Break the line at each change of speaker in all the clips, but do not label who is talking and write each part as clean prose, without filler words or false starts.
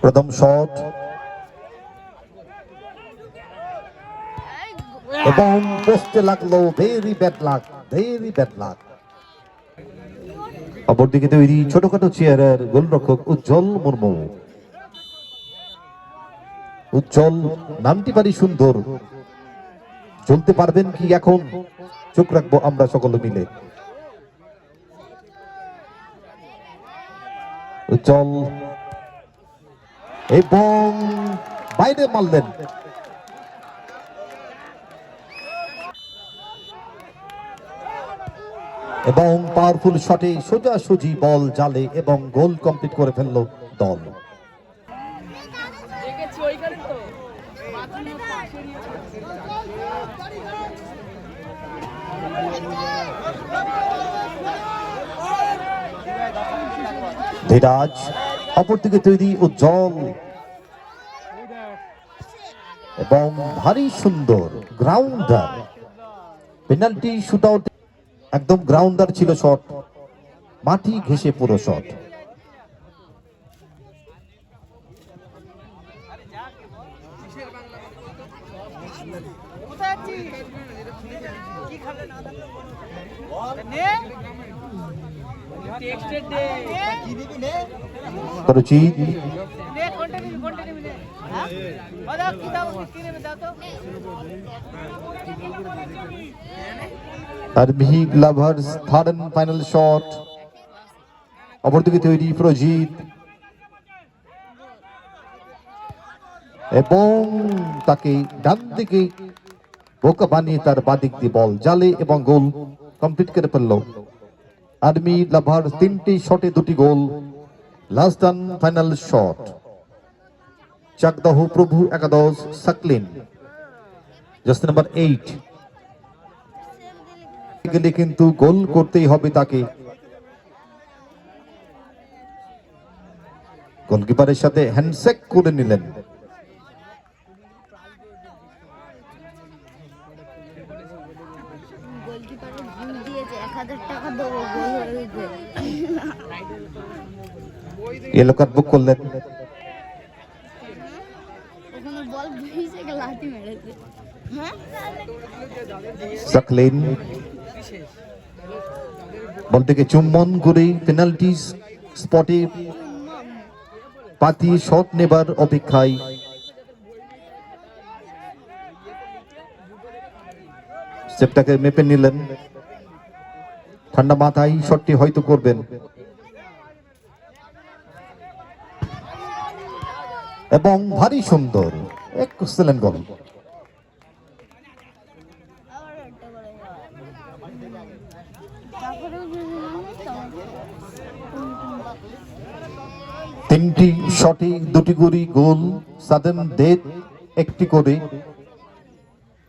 প্রথম শট এবং পোস্টে লাগলো। Very bad luck, very bad luck. অপরদিকে তৈরি ছোটখাটো চেয়ারের গোলরক্ষক উজ্জ্বল মুর্মু। উজ্জ্বল নামটি পারি সুন্দর, চলতে পারবেন কি এখন? চোখ রাখবো আমরা সকলে মিলে। উজ্জ্বল এবং বাইরে মারলেন। এবং পাওয়ারফুল শটে সোজাসুজি বল জালে এবং গোল কমপ্লিট করে ফেললো দল। ধীরাজ অপরদিকে তৈরি উজ্জ্বল এবং ভারী সুন্দর গ্রাউন্ডার। পেনাল্টি শুটআউট, একদম গ্রাউন্ডার ছিল শট, মাটি ঘেঁষে পুরো shot. RB lovers third and final shot. অপরদিকে তৈরি প্রজিত এবং তাকে ডান দিকে বোকা বানিয়ে তার বাদিক দিয়ে বল জালে এবং গোল কমপ্লিট করে ফেলল আর্মি লাভার্স। 3টি শটে 2টি goal. Last and final shot. Chakdaha Prabhu Ekadash Saqlain, jersey number 8 গেলে কিন্তু গোল করতেই হবে তাকে। গোলকিপারের সাথে হ্যান্ডশেক করে নিলেন। ইয়েলো কার্ড বুক করলেন। সাকলিন বলটিকে চুম্বন করে পেনাল্টি স্পটে পাতি শট নেবার অপেক্ষায়। সেপটাকে মেপে নিলেন, ঠান্ডা মাথায় শটটি হয়তো করবেন এবং ভারী সুন্দর এক্সেলেন্ট গোল। তিনটি শটে 2টি করে গোল। সাদেন ডেথ একটি করে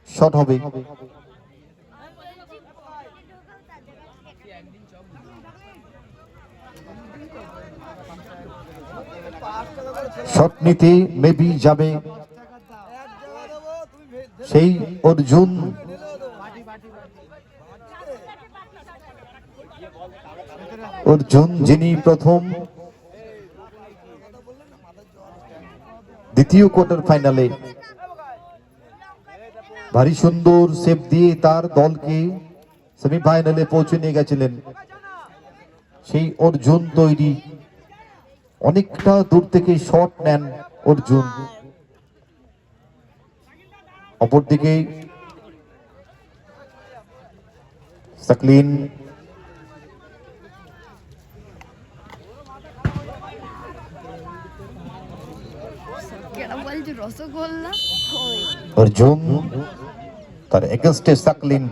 শট হবে। শট নিতে মেবি যাবে সেই অর্জুন। অর্জুন যিনি প্রথম দ্বিতীয় কোয়ার্টার ফাইনালে ভারী সুন্দর সেভ দিয়ে তার দলকে সেমিফাইনালে পৌঁছে নিয়ে গেছিলেন। সেই অর্জুন তৈরি, অনেকটা দূর থেকে শট নেন অর্জুন। অপরদিকে সাকলিন অর্জুন তার এগেইনস্টে সাকলিন।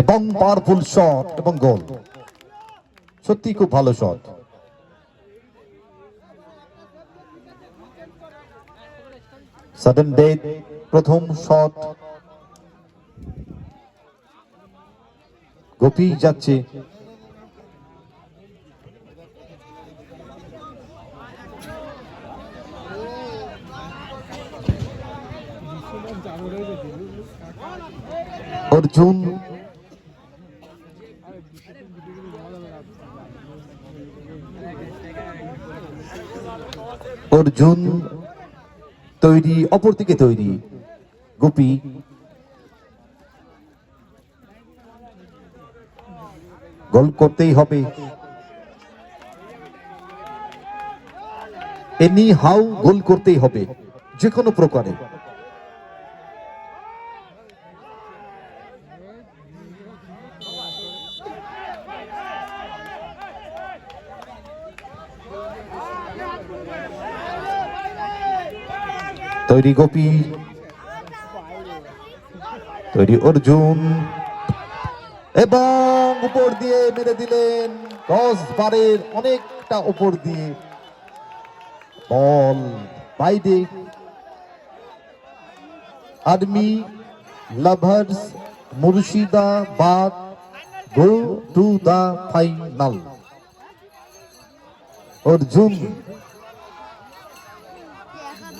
এবং পাওয়ারফুল শট এবং গোল। সত্যি খুব ভালো শট। সাডেন ডেথ প্রথম শট। গোপী যাচ্ছে, অর্জুন অর্জুন তৈরি, অপরদিকে তৈরি গোপী। গোল করতেই হবে, এনি হাউ গোল করতেই হবে যে কোনো প্রকারে। তৈরি গোপী, তৈরি অর্জুন, এবং উপর দিয়ে মেরে দিলেন 10 বারের অনেকটা উপর দিয়ে বল বাইরে। Army lovers Murshidabad go to the final. Arjun